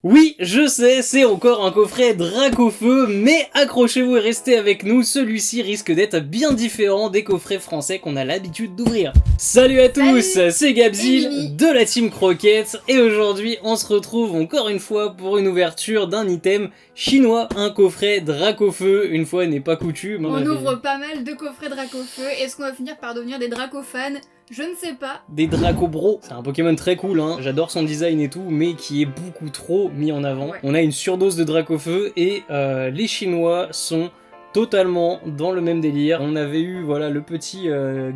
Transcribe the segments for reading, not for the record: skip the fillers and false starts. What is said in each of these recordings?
Oui, je sais, c'est encore un coffret Dracofeu, mais accrochez-vous et restez avec nous, celui-ci risque d'être bien différent des coffrets français qu'on a l'habitude d'ouvrir. Salut à tous, c'est Gabzil de la Team Croquette, et aujourd'hui on se retrouve encore une fois pour une ouverture d'un item chinois, un coffret Dracofeu, une fois n'est pas coutume. On ouvre pas mal de coffrets Dracofeu, est-ce qu'on va finir par devenir des Dracofans ? Je ne sais pas. Des Dracobros, c'est un Pokémon très cool, hein. J'adore son design et tout, mais qui est beaucoup trop mis en avant. Ouais. On a une surdose de Dracofeu et les Chinois sont totalement dans le même délire. On avait eu voilà le petit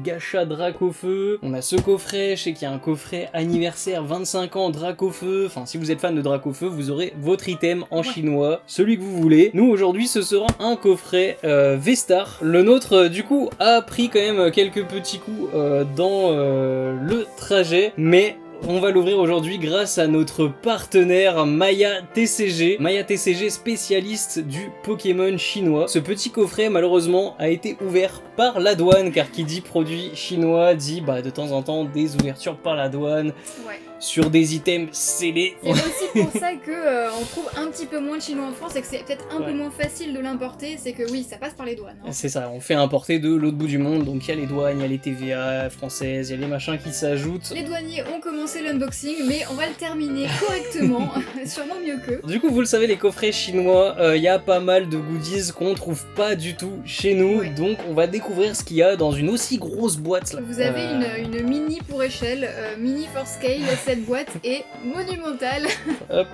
gacha Dracofeu. On a ce coffret, je sais qu'il y a un coffret anniversaire 25 ans Dracofeu. Enfin, si vous êtes fan de Dracofeu, vous aurez votre item en chinois, celui que vous voulez. Nous aujourd'hui, ce sera un coffret V-Star. Le nôtre, du coup, a pris quand même quelques petits coups dans le trajet, mais on va l'ouvrir aujourd'hui grâce à notre partenaire Maya TCG. Maya TCG, spécialiste du Pokémon chinois. Ce petit coffret, malheureusement, a été ouvert par la douane, car qui dit produit chinois dit de temps en temps des ouvertures par la douane. Ouais. Sur des items scellés. C'est aussi pour ça que on trouve un petit peu moins de chinois en France et que c'est peut-être un peu moins facile de l'importer, c'est que oui, ça passe par les douanes. Hein. C'est ça, on fait importer de l'autre bout du monde, donc il y a les douanes, il y a les TVA françaises, il y a les machins qui s'ajoutent. Les douaniers ont commencé l'unboxing, mais on va le terminer correctement, sûrement mieux qu'eux. Du coup, vous le savez, les coffrets chinois, il y a pas mal de goodies qu'on trouve pas du tout chez nous, donc on va découvrir ce qu'il y a dans une aussi grosse boîte là. Vous avez une mini pour échelle, mini for scale. Cette boîte est monumentale. Hop.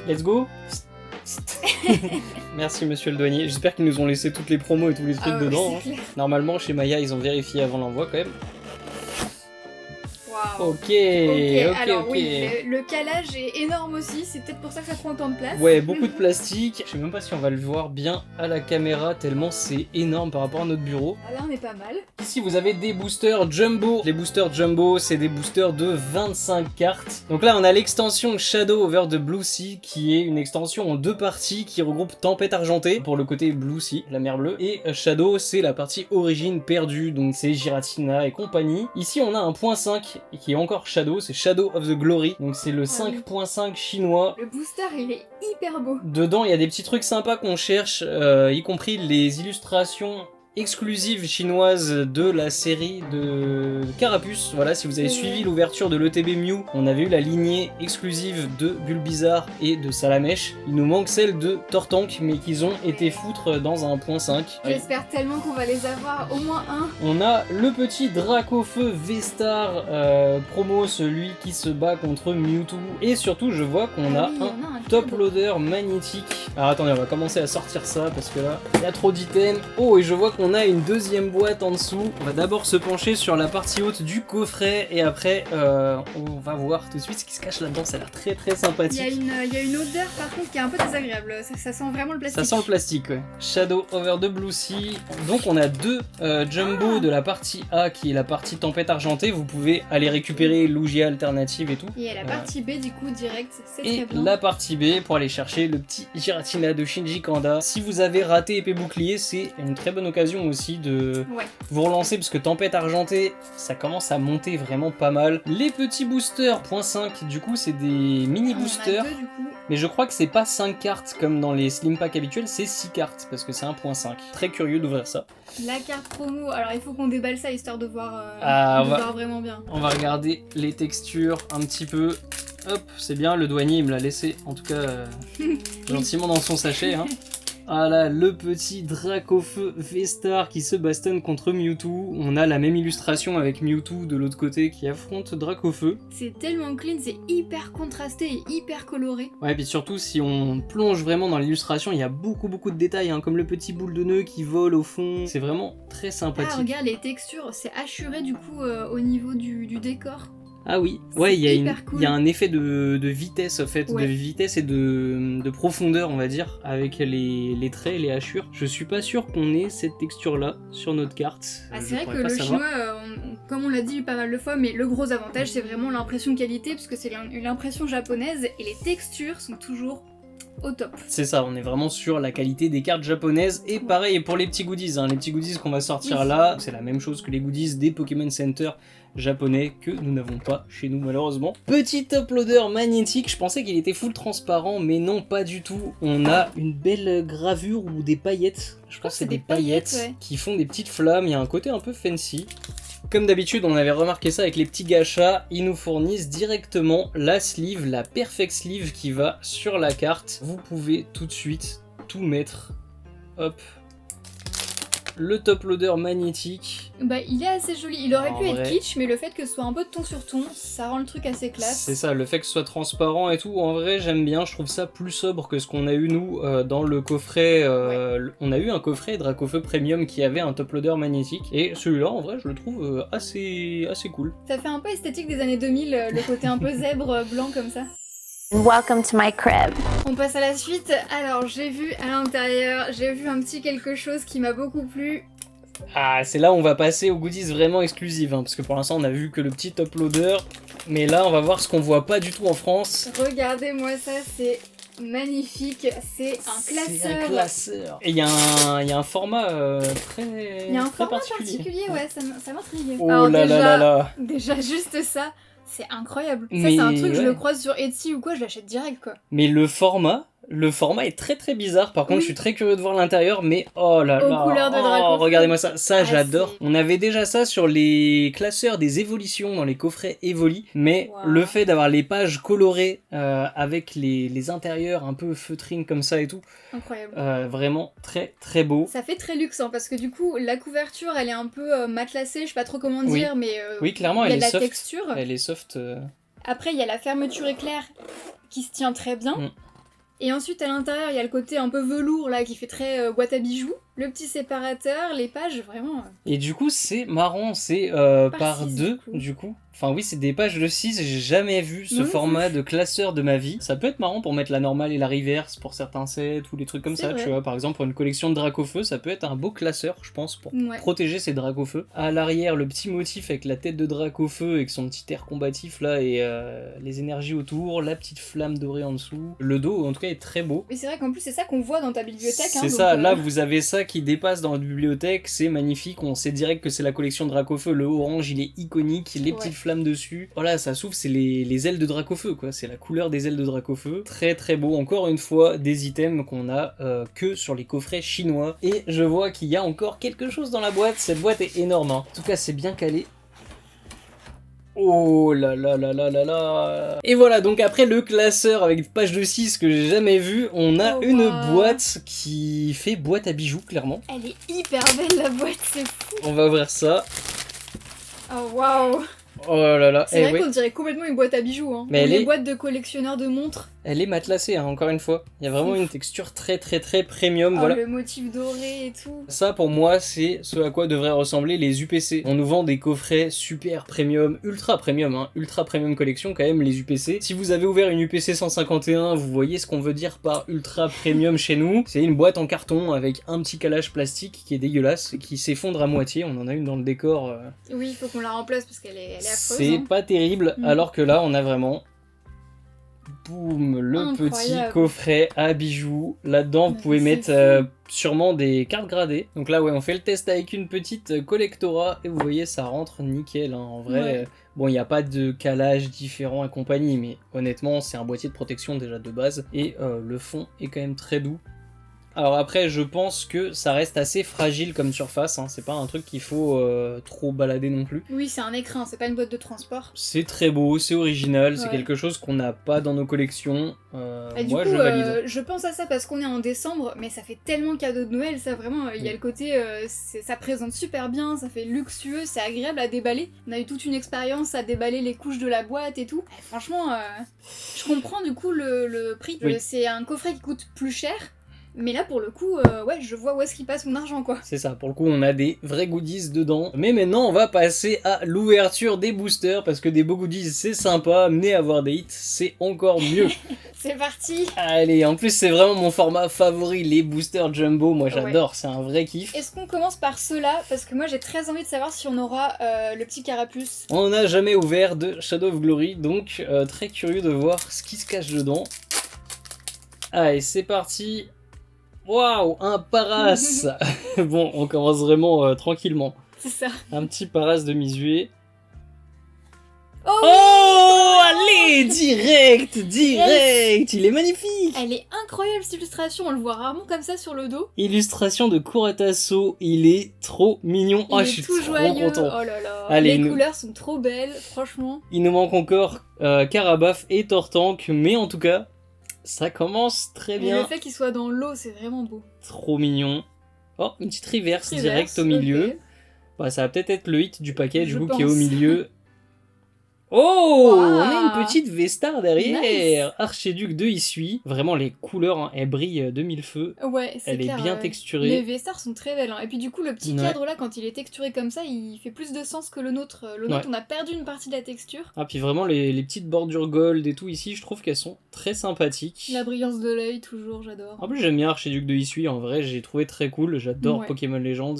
Let's go. Merci monsieur le douanier, j'espère qu'ils nous ont laissé toutes les promos et tous les trucs dedans. Hein. Normalement chez Maya ils ont vérifié avant l'envoi quand même. Wow. Ok. Oui, le calage est énorme aussi, c'est peut-être pour ça que ça prend autant de place. Ouais, beaucoup de plastique. Je sais même pas si on va le voir bien à la caméra, tellement c'est énorme par rapport à notre bureau. Ah là on est pas mal. Ici vous avez des boosters jumbo. Les boosters jumbo, c'est des boosters de 25 cartes. Donc là on a l'extension Shadow Over the Blue Sea, qui est une extension en deux parties qui regroupe Tempête Argentée pour le côté Blue Sea, la mer bleue, et Shadow c'est la partie Origine perdue, donc c'est Giratina et compagnie. Ici on a un point 5 qui est encore Shadow, c'est Shadow of the Glory, donc c'est le 5.5 chinois. Le booster il est hyper beau. Dedans il y a des petits trucs sympas qu'on cherche, y compris les illustrations exclusive chinoise de la série de Carapuce. Voilà, si vous avez suivi l'ouverture de l'ETB Mew, on avait eu la lignée exclusive de Bulbizarre et de Salamèche. Il nous manque celle de Tortank, mais qu'ils ont été foutre dans un point 5. J'espère tellement qu'on va les avoir, au moins un. On a le petit Dracofeu V-Star promo, celui qui se bat contre Mewtwo. Et surtout, je vois qu'on a un top loader magnétique. Alors attendez, on va commencer à sortir ça, parce que là, il y a trop d'items. Oh, et je vois qu'on a une deuxième boîte en dessous. On va d'abord se pencher sur la partie haute du coffret et après on va voir tout de suite ce qui se cache là-dedans. Ça a l'air très très sympathique. Il y a une odeur par contre qui est un peu désagréable. Ça sent vraiment le plastique. Ça sent le plastique, ouais. Shadow Over the Blue Sea. Donc on a deux jumbo de la partie A qui est la partie Tempête Argentée. Vous pouvez aller récupérer Lugia alternative et tout. Et à la partie B du coup direct, c'est et très bien. La partie B pour aller chercher le petit Giratina de Shinji Kanda. Si vous avez raté épée bouclier, c'est une très bonne occasion aussi de vous relancer, parce que Tempête Argentée ça commence à monter vraiment pas mal. Les petits boosters .5 du coup c'est des mini boosters, mais je crois que c'est pas 5 cartes comme dans les slim pack habituels, c'est 6 cartes parce que c'est un .5. Très curieux d'ouvrir ça. La carte promo, alors il faut qu'on déballe ça histoire de voir, voir vraiment bien. On va regarder les textures un petit peu. Hop, c'est bien, le douanier il me l'a laissé en tout cas gentiment dans son sachet hein. Ah là, le petit Dracofeu V-Star qui se bastonne contre Mewtwo. On a la même illustration avec Mewtwo de l'autre côté qui affronte Dracofeu. C'est tellement clean, c'est hyper contrasté et hyper coloré. Ouais, et puis surtout si on plonge vraiment dans l'illustration, il y a beaucoup de détails, hein, comme le petit boule de nœud qui vole au fond. C'est vraiment très sympathique. Ah regarde les textures, c'est hachuré du coup au niveau du décor. Ah oui, ouais, il y a un effet de vitesse en fait, de vitesse et de profondeur on va dire, avec les traits, les hachures. Je suis pas sûr qu'on ait cette texture là sur notre carte. Ah, c'est vrai que le chinois, comme on l'a dit pas mal de fois, mais le gros avantage c'est vraiment l'impression qualité, parce que c'est l'impression japonaise et les textures sont toujours au top. C'est ça, on est vraiment sur la qualité des cartes japonaises. Et pareil pour les petits goodies, hein. Les petits goodies qu'on va sortir là, c'est la même chose que les goodies des Pokémon Center japonais que nous n'avons pas chez nous malheureusement. Petit top loader magnétique, je pensais qu'il était full transparent, mais non, pas du tout. On a une belle gravure ou des paillettes, je pense que c'est des paillettes ouais. qui font des petites flammes, il y a un côté un peu fancy. Comme d'habitude, on avait remarqué ça avec les petits gachas, ils nous fournissent directement la sleeve, la perfect sleeve qui va sur la carte. Vous pouvez tout de suite tout mettre, hop, le top loader magnétique. Bah il est assez joli, il aurait pu vrai, être kitsch, mais le fait que ce soit un peu de ton sur ton, ça rend le truc assez classe. C'est ça, le fait que ce soit transparent et tout, en vrai j'aime bien, je trouve ça plus sobre que ce qu'on a eu nous dans le coffret. On a eu un coffret Dracofeu Premium qui avait un top loader magnétique, et celui-là en vrai je le trouve assez cool. Ça fait un peu esthétique des années 2000, le côté un peu zèbre blanc comme ça. Welcome to my crib. On passe à la suite. Alors j'ai vu à l'intérieur, j'ai vu un petit quelque chose qui m'a beaucoup plu. Ah, c'est là où on va passer aux goodies vraiment exclusives, hein, parce que pour l'instant on a vu que le petit top loader, mais là on va voir ce qu'on voit pas du tout en France. Regardez-moi ça, c'est magnifique, c'est un classeur. C'est un classeur. Et il y a un format très Il y a un très format particulier, ouais, ça m'intrigue. Oh Alors, là là là là. déjà juste ça, c'est incroyable. Ça Mais c'est un truc, je ouais. le croise sur Etsy ou quoi, je l'achète direct quoi. Mais le format est très très bizarre. Par contre, je suis très curieux de voir l'intérieur. Mais oh là là, Aux couleurs de Dracofeu. regardez-moi ça. Ça, j'adore. c'est- On avait déjà ça sur les classeurs des évolutions dans les coffrets Evoli. Mais Wow. le fait d'avoir les pages colorées avec les intérieurs un peu feutrines comme ça et tout, Incroyable. vraiment très très beau. Ça fait très luxe, hein, parce que du coup, la couverture, elle est un peu matelassée, je sais pas trop comment Oui. dire, mais Oui, clairement, il y a elle de est la soft. texture. Elle est soft. Après, il y a la fermeture éclair qui se tient très bien. Mm. Et ensuite, à l'intérieur, il y a le côté un peu velours, là, qui fait très boîte à bijoux. Le petit séparateur, les pages, vraiment... Et du coup, c'est marrant, c'est par six, deux, du coup. Enfin oui, c'est des pages de 6, j'ai jamais vu ce Non, format de classeur de ma vie. Ça peut être marrant pour mettre la normale et la reverse pour certains sets ou des trucs comme C'est ça, vrai. tu vois. Par exemple, pour une collection de Dracofeu, ça peut être un beau classeur, je pense, pour Ouais. protéger ces Dracofeu. À l'arrière, le petit motif avec la tête de Dracofeu avec son petit air combatif là et les énergies autour, la petite flamme dorée en dessous. Le dos, en tout cas, est très beau. Mais c'est vrai qu'en plus, c'est ça qu'on voit dans ta bibliothèque. C'est hein, ça, donc, là vous avez ça qui dépasse dans la bibliothèque, c'est magnifique, on sait direct que c'est la collection de Dracofeu, le orange il est iconique, les petites flammes dessus, voilà ça s'ouvre, c'est les ailes de Dracofeu quoi, c'est la couleur des ailes de Dracofeu, très très beau, encore une fois des items qu'on a que sur les coffrets chinois, et je vois qu'il y a encore quelque chose dans la boîte, cette boîte est énorme, hein. En tout cas c'est bien calé. Oh là là là là là là. Et voilà, donc après le classeur avec page de 6 que j'ai jamais vu, on a Oh, une wow. boîte qui fait boîte à bijoux, clairement. Elle est hyper belle, la boîte, c'est fou. On va ouvrir ça. Oh, waouh. Oh là là, C'est vrai ouais. qu'on dirait complètement une boîte à bijoux. Hein. Mais Ou elle les est- boîtes de collectionneurs de montres. Elle est matelassée, hein, encore une fois. Il y a vraiment une texture très très très premium, Oh, voilà. le motif doré et tout. Ça pour moi c'est ce à quoi devraient ressembler les UPC. On nous vend des coffrets super premium, ultra premium collection quand même les UPC. Si vous avez ouvert une UPC 151, vous voyez ce qu'on veut dire par ultra premium chez nous. C'est une boîte en carton avec un petit calage plastique qui est dégueulasse, qui s'effondre à moitié. On en a une dans le décor. Oui, il faut qu'on la remplace parce qu'elle est affreuse. C'est hein. pas terrible, Mm. alors que là on a vraiment... Boum, le Incroyable. petit coffret à bijoux. Là-dedans, vous Mais pouvez c'est mettre fou. sûrement des cartes gradées. Donc là, ouais, on fait le test avec une petite Collectora et vous voyez, ça rentre nickel. Hein. En vrai, Ouais. bon, il n'y a pas de calage différent et compagnie, mais honnêtement, c'est un boîtier de protection déjà de base et le fond est quand même très doux. Alors après, je pense que ça reste assez fragile comme surface, hein. C'est pas un truc qu'il faut trop balader non plus. Oui, c'est un écrin, c'est pas une boîte de transport. C'est très beau, c'est original, c'est Ouais. quelque chose qu'on n'a pas dans nos collections. Et du Moi, coup, je valide. je pense à ça parce qu'on est en décembre, mais ça fait tellement cadeau de Noël, ça vraiment, il y a Oui. le côté, ça présente super bien, ça fait luxueux, c'est agréable à déballer. On a eu toute une expérience à déballer les couches de la boîte et tout. Et franchement, je comprends du coup le prix. Oui. C'est un coffret qui coûte plus cher, mais là pour le coup, ouais, je vois où est-ce qu'il passe mon argent quoi. C'est ça, pour le coup, on a des vrais goodies dedans. Mais maintenant, on va passer à l'ouverture des boosters, parce que des beaux goodies, c'est sympa, mais avoir des hits, c'est encore mieux. C'est parti. Allez, en plus, c'est vraiment mon format favori, les boosters jumbo. Moi, j'adore, c'est un vrai kiff. Est-ce qu'on commence par ceux-là? Parce que moi j'ai très envie de savoir si on aura le petit carapuce. On n'a jamais ouvert de Shadow of Glory, donc très curieux de voir ce qui se cache dedans. Allez, c'est parti. Waouh, un Paras. Bon, on commence vraiment tranquillement. C'est ça. Un petit Paras de Misué. Oh, Oh, allez, direct. Il est magnifique. Elle est incroyable cette illustration, on le voit rarement comme ça sur le dos. Illustration de Kurataso, il est trop mignon. Il Je est suis tout trop joyeux, content. oh là là. Allez, les couleurs sont trop belles, franchement. Il nous manque encore Karabaf et Tortank, mais en tout cas, ça commence très Et bien. le fait qu'il soit dans l'eau, c'est vraiment beau. Trop mignon. Oh, une petite reverse direct au milieu. Ok. Bah, ça va peut-être être le hit du paquet, du Je coup, qui est au pense. milieu. Oh, Wow. on a une petite V-Star derrière. Nice. Archéduc de Issui. Vraiment, les couleurs, hein, elles brillent de mille feux. Ouais, c'est Elle clair. est bien Les texturée. V-Stars sont très belles. Hein. Et puis du coup, le petit Ouais. cadre là, quand il est texturé comme ça, il fait plus de sens que le nôtre. Le nôtre, Ouais. on a perdu une partie de la texture. Ah, puis vraiment, les petites bordures gold et tout ici, je trouve qu'elles sont très sympathiques. La brillance de l'œil, toujours, j'adore. En plus, j'aime bien Archéduc de Issui, en vrai, j'ai trouvé très cool. J'adore Ouais. Pokémon Legends.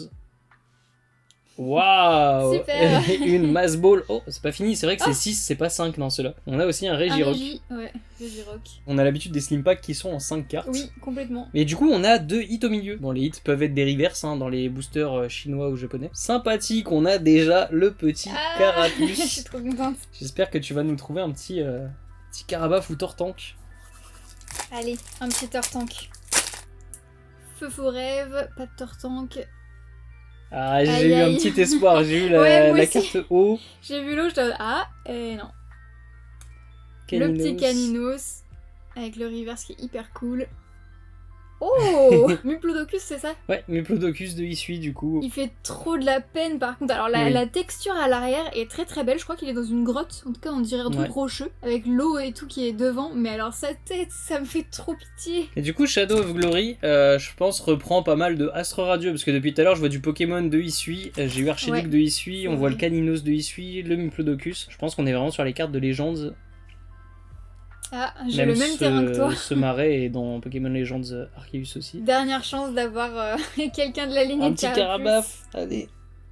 Waouh. Super. Une Mass Ball. Oh, c'est pas fini, c'est vrai que c'est Ah. 6, c'est pas 5 dans ceux-là. On a aussi un Un Regirock. ouais, Regirock. On a l'habitude des Slim Packs qui sont en 5 cartes. Oui, complètement. Mais du coup, on a 2 hits au milieu. Bon, les hits peuvent être des reverses dans les boosters chinois ou japonais. Sympathique, on a déjà le petit Je suis Carapuce. trop contente. J'espère que tu vas nous trouver un petit Carabaf ou Tortank. Allez, un petit Tortank. Feu faux rêve, pas de Tortank. Ah, j'ai Aïe, eu un aïe. petit espoir, j'ai eu la, Ouais, moi la aussi. carte haut. J'ai vu l'eau, je dois... Ah, et non. Le petit Caninos, avec le reverse qui est hyper cool. Oh Muplodocus, c'est ça? Ouais, Muplodocus de Issui du coup. Il fait trop de la peine par contre. Alors Oui. la texture à l'arrière est très très belle. Je crois qu'il est dans une grotte. En tout cas, on dirait un truc Ouais. rocheux. Avec l'eau et tout qui est devant. Mais alors sa tête, ça me fait trop pitié. Et du coup, Shadow of Glory, je pense, reprend pas mal de Astre Radio, parce que depuis tout à l'heure, je vois du Pokémon de Issui, j'ai eu Archéduc Ouais, de Issui, c'est on voit vrai. le Caninos de Issui, le Muplodocus. Je pense qu'on est vraiment sur les cartes de Legends. Ah, j'ai le même terrain que toi. Ce marais est dans Pokémon Legends Arceus aussi. Dernière chance d'avoir quelqu'un de la lignée Un de petit Carapuce. Carabaf, allez.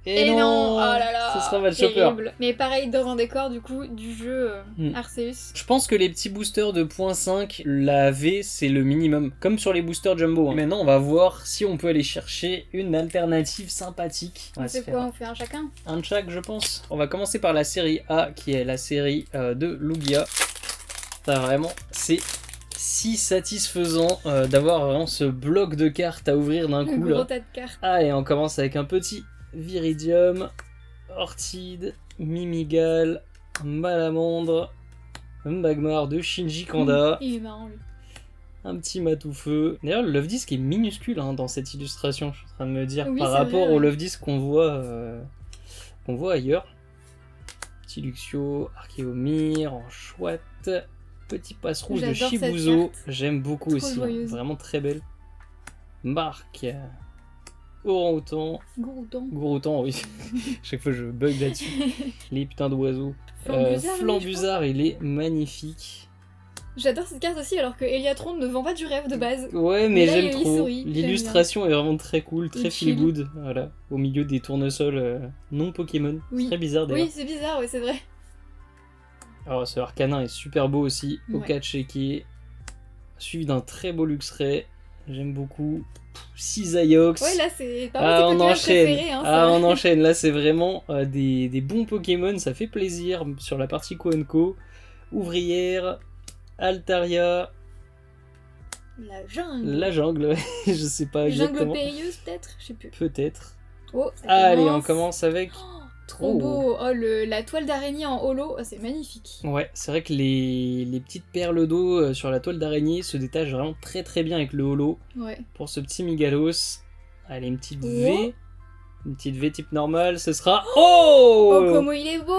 Et non, oh là là, ce sera Match Chopper. terrible. Mais pareil, dans un décor du coup du jeu Hmm. Arceus. Je pense que les petits boosters de .5, la V c'est le minimum, comme sur les boosters Jumbo. Hein. Maintenant on va voir si on peut aller chercher une alternative sympathique. On va se C'est faire quoi, on fait un chacun? un de chaque je pense. On va commencer par la série A qui est la série de Lugia. Ça vraiment c'est si satisfaisant d'avoir vraiment ce bloc de cartes à ouvrir d'un Le coup gros là. tas de cartes. Allez, on commence avec un petit Viridium, Orchid, Mimigal, Malamandre, un Magmar de Shinji Kanda, Il est marrant lui. un petit Matoufeu. D'ailleurs, le Love Disc est minuscule dans cette illustration, je suis en train de me dire, Oui, par c'est rapport vrai, au ouais. Love Disc qu'on voit ailleurs. Petit Luxio, Archeomir en chouette, petit passe rouge de J'adore cette Shibuzo, carte. j'aime beaucoup Trop aussi, joyeuse. vraiment très belle. Marque, Orang-Outan, Gourouton. Gouroutan, oui. Chaque fois je bug là-dessus. Les putains d'oiseaux. Flambuzard, lui, je Flambuzard, il est magnifique. J'adore cette carte aussi alors que Eliatron ne vend pas du rêve de base. Ouais, mais là, j'aime il trop. sourit, j'aime L'illustration est vraiment très cool, très Il feel chill. good. Voilà, au milieu des tournesols non Pokémon. Oui. Très bizarre d'ailleurs. Oui, c'est bizarre, ouais, c'est vrai. Alors, ce Arcanin est super beau aussi. Ouais. Okacheki, suivi d'un très beau Luxray. J'aime beaucoup. Cisaiox. Ouais, là, c'est pas Ah, mon on petit Pokémon enchaîne. préféré. Hein, Ah, ça. on enchaîne. Là, c'est vraiment des bons Pokémon. Ça fait plaisir sur la partie Quanco. Ouvrière, Altaria, La jungle. la jungle. Je sais pas Jungle exactement. périlleuse, peut-être? Je sais plus. Peut-être. Oh, ça Allez, on commence. commence avec. Oh, trop Oh. beau. Oh, la toile d'araignée en holo, oh, c'est magnifique. Ouais, c'est vrai que les petites perles d'eau sur la toile d'araignée se détachent vraiment très très bien avec le holo. Ouais. Pour ce petit Migalos. Allez, une petite Oh. V. Une petite V type normal, ce sera. Oh, Oh, comment il est beau!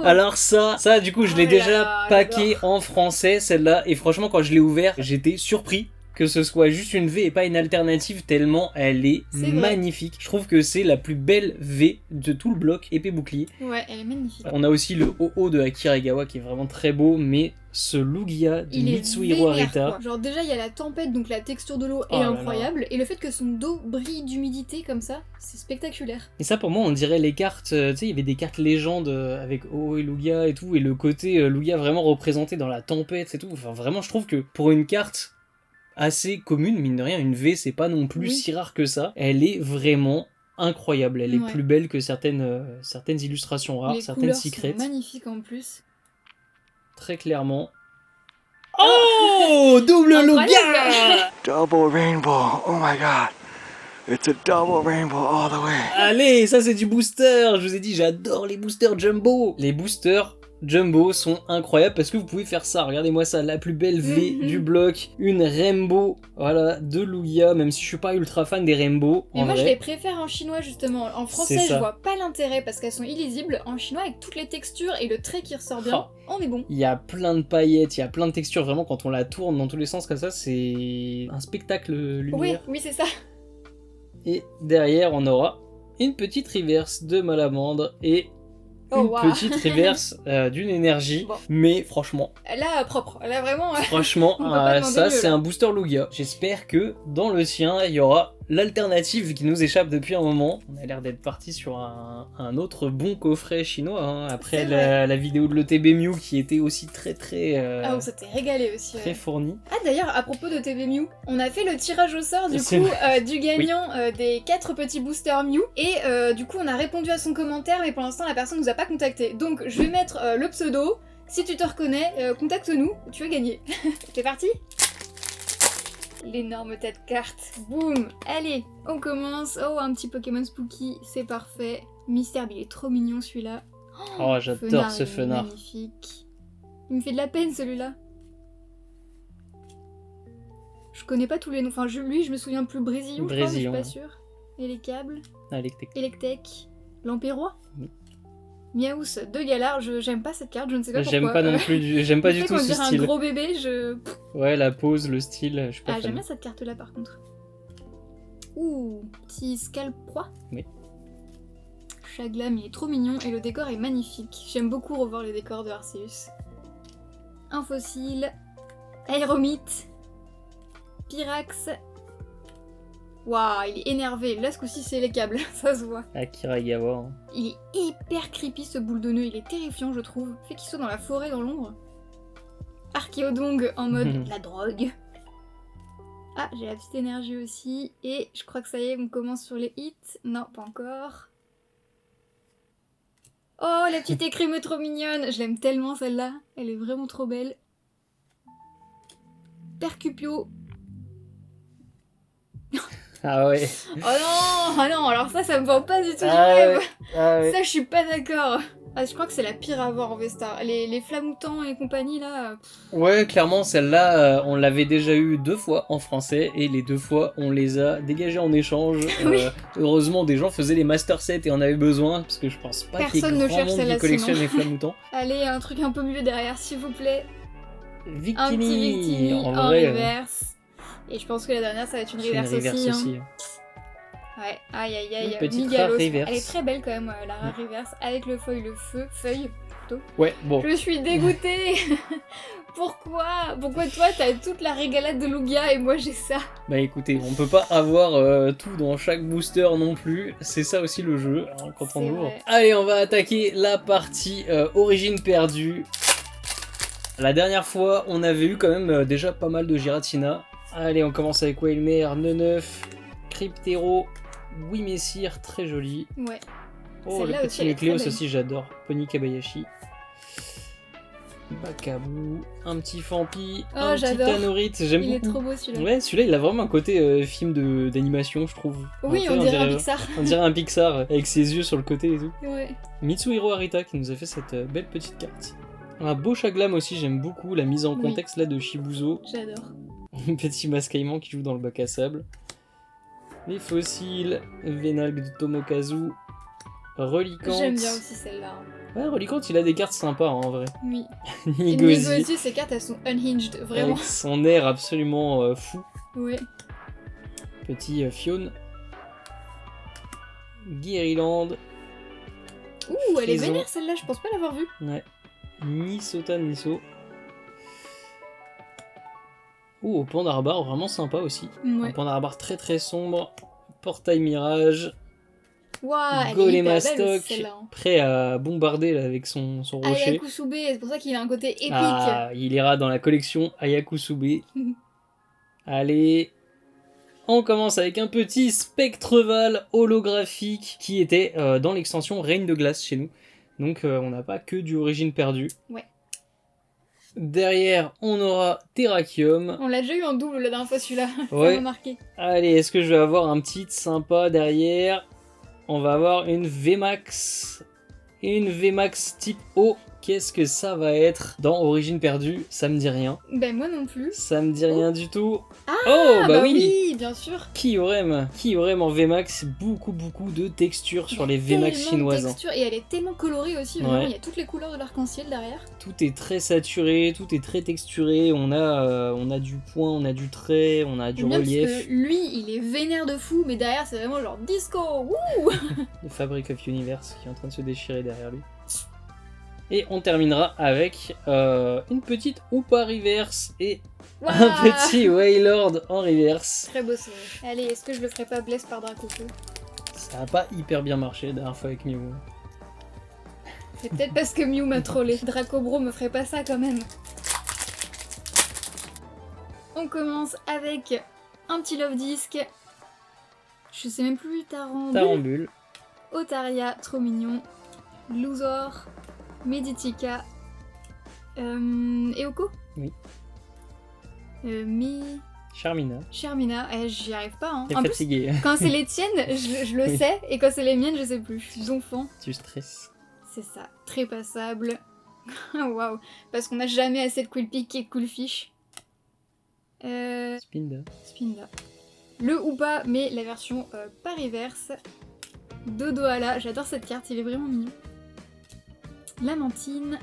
Alors ça du coup je l'ai Oh là déjà là, packé j'adore. en français celle-là et franchement quand je l'ai ouvert j'étais surpris que ce soit juste une V et pas une alternative tellement elle est C'est vrai. magnifique. Je trouve que c'est la plus belle V de tout le bloc épée bouclier. Ouais, elle est magnifique. On a aussi le OO de Akira Egawa qui est vraiment très beau mais ce Lugia de Il est Mitsuhiro vénère, Arita. quoi. Genre déjà il y a la tempête donc la texture de l'eau Oh est là là. incroyable et le fait que son dos brille d'humidité comme ça c'est spectaculaire. Et ça pour moi on dirait les cartes, tu sais il y avait des cartes légendes avec OO et Lugia et tout et le côté Lugia vraiment représenté dans la tempête et tout. Enfin vraiment je trouve que pour une carte assez commune, mine de rien, une V c'est pas non plus Oui. si rare que ça. Elle est vraiment incroyable, elle est Ouais. plus belle que certaines illustrations rares, Les certaines couleurs secrets, sont magnifiques en plus. très clairement. Oh, double Incroyable. Lugia. Double rainbow. Oh my god. It's a double rainbow all the way. Allez, ça c'est du booster. Je vous ai dit, j'adore les boosters jumbo. Les boosters jumbo sont incroyables parce que vous pouvez faire ça. Regardez-moi ça, la plus belle V Mhm. du bloc, une rainbow, voilà, de Lugia. Même si je suis pas ultra fan des rainbows, Mais en moi, je vrai. les préfère en chinois, justement. En français, C'est ça. je vois pas l'intérêt parce qu'elles sont illisibles. En chinois, avec toutes les textures et le trait qui ressort bien, on est bon. Il y a plein de paillettes, il y a plein de textures. Vraiment, quand on la tourne dans tous les sens comme ça, c'est un spectacle Oui, lumière. oui, c'est ça. Et derrière, on aura une petite reverse de Malamande et Oh, une waouh. petite reverse d'une énergie. Bon. Mais franchement, Là, propre. Là, vraiment. franchement, On peut pas demander ça mieux, c'est là. un booster Lugia. J'espère que dans le sien, il y aura l'alternative qui nous échappe depuis un moment. On a l'air d'être parti sur un autre bon coffret chinois, hein, après C'est vrai. la vidéo de l'ETB Mew qui était aussi très Ah, on s'était régalé aussi. très Ouais. fournie. Ah, d'ailleurs, à propos de TB Mew, on a fait le tirage au sort du C'est coup du gagnant des 4 petits boosters Mew. Et du coup, on a répondu à son commentaire, mais pour l'instant, la personne nous a pas contacté. Donc, je vais mettre le pseudo. Si tu te reconnais, contacte-nous, tu as gagné. T'es parti? L'énorme tête carte. Boum. Allez, on commence. Oh, un petit Pokémon Spooky, c'est parfait. Mystère, il est trop mignon celui-là. Oh, j'adore ce il est Fenard. magnifique. Il me fait de la peine celui-là. Je connais pas tous les noms. Enfin, lui, je me souviens plus. Brésillon, je crois, mais je suis Brésillon, pas ouais. sûre. Et les câbles. Allez, Electek. Lampérois. Oui. Miaous de Galar. J'aime pas cette carte, je ne sais pas pourquoi. j'aime pas non plus, j'aime pas Le du fait tout qu'on ce dirait style. un gros bébé, je... Ouais, la pose, le style, je suis pas Ah, j'aime fan. bien cette carte-là, par contre. Ouh, petit scalproie. Oui. Chaglam, il est trop mignon et le décor est magnifique. J'aime beaucoup revoir les décors de Arceus. Un fossile. Aéromite. Pyrax. Waouh, il est énervé. Là, ce coup-ci, c'est les câbles, ça se voit. Akiragawa. Hein. Il est hyper creepy, ce boule de nœud. Il est terrifiant, je trouve. Le fait qu'il soit dans la forêt, dans l'ombre. Archéodong en mode la drogue. Ah, j'ai la petite énergie aussi. Et je crois que ça y est, on commence sur les hits. Non, pas encore. Oh, la petite écrime trop mignonne. Je l'aime tellement, celle-là. Elle est vraiment trop belle. Percupio. Ah ouais. Oh non, ah non, alors ça me vend pas du tout du Ah rêve. ouais. Ah ouais. Ça, je suis pas d'accord. Ah, je crois que c'est la pire à voir en Vestar. Les flamoutants et compagnie, là... Ouais, clairement, celle-là, on l'avait déjà eu 2 fois en français, et les 2 fois, on les a dégagées en échange. Oui. Heureusement, des gens faisaient les master sets et en avaient besoin, parce que je pense pas qu'il y ait Personne ne grand cherche monde celle-là, qui collectionne sinon. les flamoutants. Allez, un truc un peu mieux derrière, s'il vous plaît. Un petit Victini, Victini en en vrai, reverse. Et je pense que la dernière, ça va être une c'est une reverse reverse aussi. aussi. Hein. Ouais, aïe aïe aïe. Une petite Migalos. rare reverse. Elle est très belle quand même, la rare reverse, avec le feuille. Ouais, bon. Je suis dégoûtée. Pourquoi toi t'as toute la régalade de Lugia et moi j'ai ça? Bah écoutez, on peut pas avoir tout dans chaque booster non plus, c'est ça aussi le jeu, hein, quand on C'est ouvre. vrai. Allez, on va attaquer la partie origine perdue. La dernière fois, on avait eu quand même déjà pas mal de Giratina. Allez, on commence avec Wailmer, Neneuf, Cryptero, Wimessir, très joli. Ouais. Oh, le Celle-là aussi, petit elle est Nucléos très belle. aussi, j'adore. Pony Kabayashi. Bakabu, un petit Fampi, Oh, un petit j'adore. Tanorite, j'aime Il est beaucoup. trop beau celui-là. Ouais, celui-là, il a vraiment un côté film d'animation, je trouve. Oui, Tu sais, on dirait un Pixar. On dirait un Pixar, avec ses yeux sur le côté et tout. Ouais. Mitsuhiro Arita qui nous a fait cette belle petite carte. Un beau Chaglam aussi, j'aime beaucoup la mise en Oui. contexte là de Shibuzo. J'adore. Un petit Mascaïman qui joue dans le bac à sable. Les fossiles, Vénalgue de Tomokazu, Relicante. J'aime bien aussi celle-là. Ouais, Relicante, il a des cartes sympas hein, en vrai. Oui. Et Nigozi, Nigozi, ces cartes elles sont unhinged, vraiment. avec son air absolument fou. Ouais. Petit Fion. Guériland. Ouh, elle est Frison. vénère celle-là, je pense pas l'avoir vue. Ouais. Nisota Niso. Ouh, au Pandarbar, vraiment sympa aussi. Un Ouais. Pandarbar très très sombre. Portail Mirage. Waouh, elle est Golem hyper à belle stock. aussi, celle-là. Hein. Prêt à bombarder là, avec son rocher. Ayakusube, c'est pour ça qu'il a un côté épique. Ah, il ira dans la collection Ayakusube. Allez, on commence avec un petit Spectreval holographique qui était dans l'extension Règne de Glace chez nous. Donc on n'a pas que du Origine perdue. Ouais. Derrière, on aura Terrakium. On l'a déjà eu en double la dernière fois celui-là, Ouais. ça m'a marqué. Allez, est-ce que je vais avoir un petit sympa derrière? On va avoir une VMAX. Une VMAX type O. Qu'est-ce que ça va être dans Origine perdue? Ça me dit rien. Ben moi non plus. Ça me dit rien du tout. Ah, Oh, bah oui. oui, bien sûr. Kyurem en VMAX, beaucoup de textures sur les VMAX chinoises. De texture, et elle est tellement colorée aussi, vraiment, il y a toutes les couleurs de l'arc-en-ciel derrière. Tout est très saturé, tout est très texturé, on a du point, on a du trait, on a du J'aime bien relief. parce que lui, il est vénère de fou, mais derrière c'est vraiment genre disco, wouh. Le Fabric of Universe qui est en train de se déchirer derrière lui. Et on terminera avec une petite Hoopa reverse et Waouh. un petit Wailord en reverse. Très beau sourire. Allez, est-ce que je le ferai pas bless par Dracofeu? Ça a pas hyper bien marché la dernière fois avec Mew. C'est peut-être parce que Mew m'a trollé. Dracobro me ferait pas ça quand même. On commence avec un petit Love Disc. Je sais même plus, Tarambule. Otaria, trop mignon. Louzor, Meditica, Eoko. Oui. Charmina. Charmina, j'y arrive pas. Hein. T'es En plus, fatigué. quand c'est les tiennes, je le Oui. sais, et quand c'est les miennes, je sais plus. Zonfant, Tu stresses. c'est ça, très passable. Waouh, parce qu'on n'a jamais assez de Quillpick et de Coolfish. Spinda. Spinda. Le Hoopa, mais la version pas reverse. Dodoala, j'adore cette carte, il est vraiment mignon. Lamentine.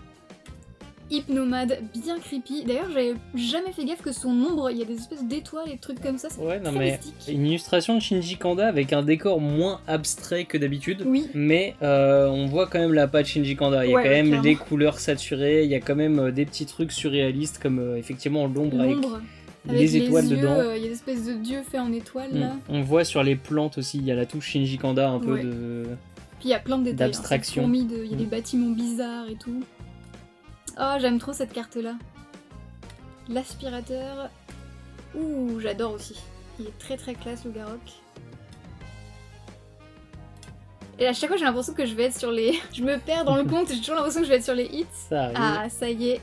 Hypnomade, bien creepy. D'ailleurs, j'avais jamais fait gaffe que son ombre, il y a des espèces d'étoiles et de trucs comme ça. C'est Ouais, non très mais mystique. une illustration de Shinji Kanda avec un décor moins abstrait que d'habitude. Oui, Mais on voit quand même la patte Shinji Kanda. Il y a Ouais, quand même clairement. des couleurs saturées, il y a quand même des petits trucs surréalistes comme effectivement l'ombre avec l'ombre. Avec les étoiles yeux, dedans. il y a des espèces de dieux faits en étoiles là. On voit sur les plantes aussi, il y a la touche Shinji Kanda un peu Ouais. de... Puis il y a plein de détails. D'abstraction. Il y a des bâtiments bizarres et tout. Oh, j'aime trop cette carte là. L'aspirateur. Ouh, j'adore aussi. Il est très très classe le Garok. Et à chaque fois j'ai l'impression que je vais être sur les... Je me perds dans le compte, j'ai toujours l'impression que je vais être sur les hits. Ça arrive. Ah, ça y est.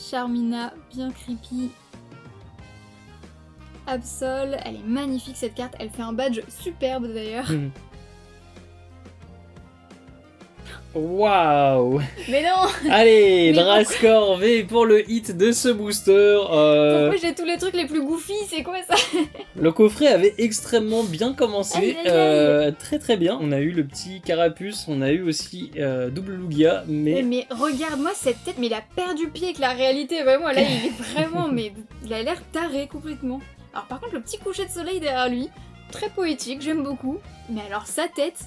Charmina, bien creepy. Absol, elle est magnifique cette carte, elle fait un badge superbe d'ailleurs. Waouh. Mais non. Allez, Mais Drascore V pour le hit de ce booster. Pourquoi j'ai tous les trucs les plus goofy, c'est quoi ça? Le coffret avait extrêmement bien commencé, Aïe, aïe, aïe. très très bien. On a eu le petit Carapuce, on a eu aussi double Lugia, mais Mais regarde-moi cette tête, mais il a perdu pied avec la réalité, vraiment, là il est vraiment, mais il a l'air taré complètement. Alors par contre le petit coucher de soleil derrière lui, très poétique, j'aime beaucoup, mais alors sa tête...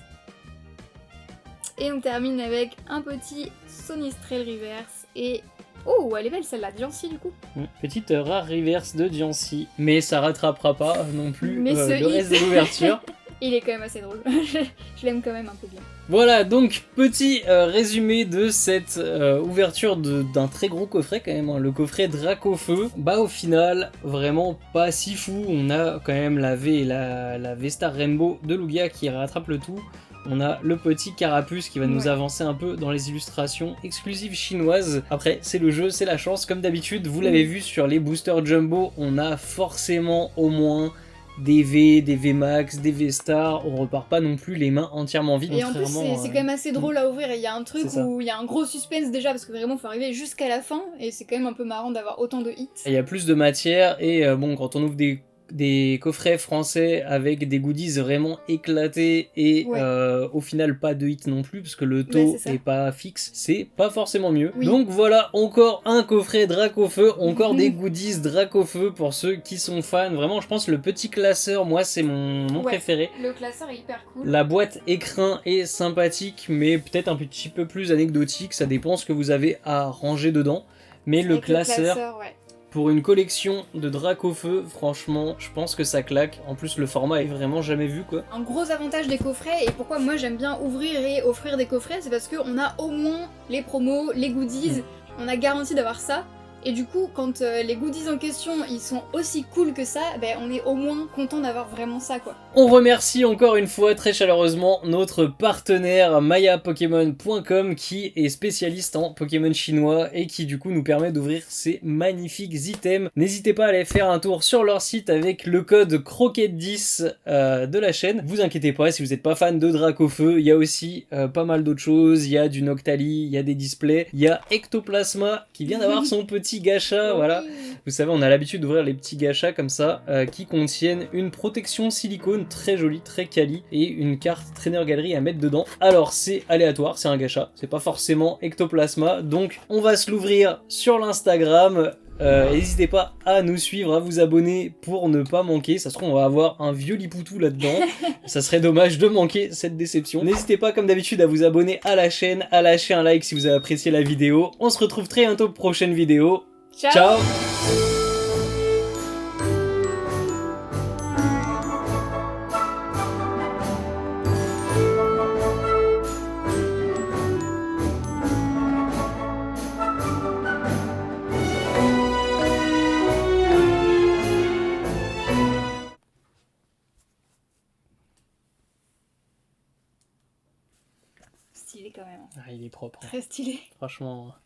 Et on termine avec un petit Sonistrel Reverse et... Oh, elle est belle celle-là, Diancie du coup. petite rare reverse de Diancie, mais ça rattrapera pas non plus Mais ce le reste hit. de l'ouverture. Il est quand même assez drôle, je l'aime quand même un peu bien. Voilà, donc petit résumé de cette ouverture d'un très gros coffret quand même, hein, le coffret Dracofeu. Bah au final, vraiment pas si fou, on a quand même la V-Star Rainbow de Lugia qui rattrape le tout. On a le petit Carapuce qui va nous Ouais. avancer un peu dans les illustrations exclusives chinoises. Après, c'est le jeu, c'est la chance, comme d'habitude, vous l'avez vu sur les boosters Jumbo, on a forcément au moins des V, des V-Max, des V-Star, on repart pas non plus les mains entièrement vides. Et en plus contrairement, c'est quand même assez drôle à ouvrir, et il y a un truc C'est ça. où il y a un gros suspense déjà, parce que vraiment faut arriver jusqu'à la fin, et c'est quand même un peu marrant d'avoir autant de hits. il y a plus de matière et bon, quand on ouvre des coffrets français avec des goodies vraiment éclatés et Ouais. au final pas de hit non plus parce que le Ouais, taux c'est ça. est pas fixe, c'est pas forcément mieux. Oui. Donc voilà, encore un coffret Dracofeu, encore des goodies Dracofeu pour ceux qui sont fans. Vraiment, je pense le petit classeur, moi c'est mon Ouais. préféré. Le classeur est hyper cool. La boîte écrin est sympathique, mais peut-être un petit peu plus anecdotique, ça dépend ce que vous avez à ranger dedans. Mais le Avec classeur, ouais. pour une collection de Dracofeu, franchement, je pense que ça claque. En plus, le format est vraiment jamais vu, quoi. Un gros avantage des coffrets, et pourquoi moi j'aime bien ouvrir et offrir des coffrets, c'est parce qu'on a au moins les promos, les goodies, on a garanti d'avoir ça. Et du coup, quand les goodies en question, ils sont aussi cool que ça, ben on est au moins content d'avoir vraiment ça, quoi. On remercie encore une fois très chaleureusement notre partenaire mayapokémon.com qui est spécialiste en Pokémon chinois et qui du coup nous permet d'ouvrir ces magnifiques items. N'hésitez pas à aller faire un tour sur leur site avec le code Croquette10 de la chaîne. Vous inquiétez pas, si vous n'êtes pas fan de Dracofeu, il y a aussi pas mal d'autres choses. Il y a du Noctali, il y a des displays, il y a Ectoplasma qui vient d'avoir son petit gacha, voilà. Vous savez, on a l'habitude d'ouvrir les petits gachas comme ça qui contiennent une protection silicone très jolie, très quali et une carte Trainer Gallery à mettre dedans. Alors c'est aléatoire, c'est un gacha, c'est pas forcément Ectoplasma, donc on va se l'ouvrir sur l'Instagram. N'hésitez pas à nous suivre, à vous abonner pour ne pas manquer. Ça se trouve, on va avoir un vieux lipoutou là-dedans. Ça serait dommage de manquer cette déception. N'hésitez pas, comme d'habitude, à vous abonner à la chaîne, à lâcher un like si vous avez apprécié la vidéo. On se retrouve très bientôt pour une prochaine vidéo. Ciao. Ciao. Stylé quand même. Ah, il est propre, hein. Très stylé. Franchement.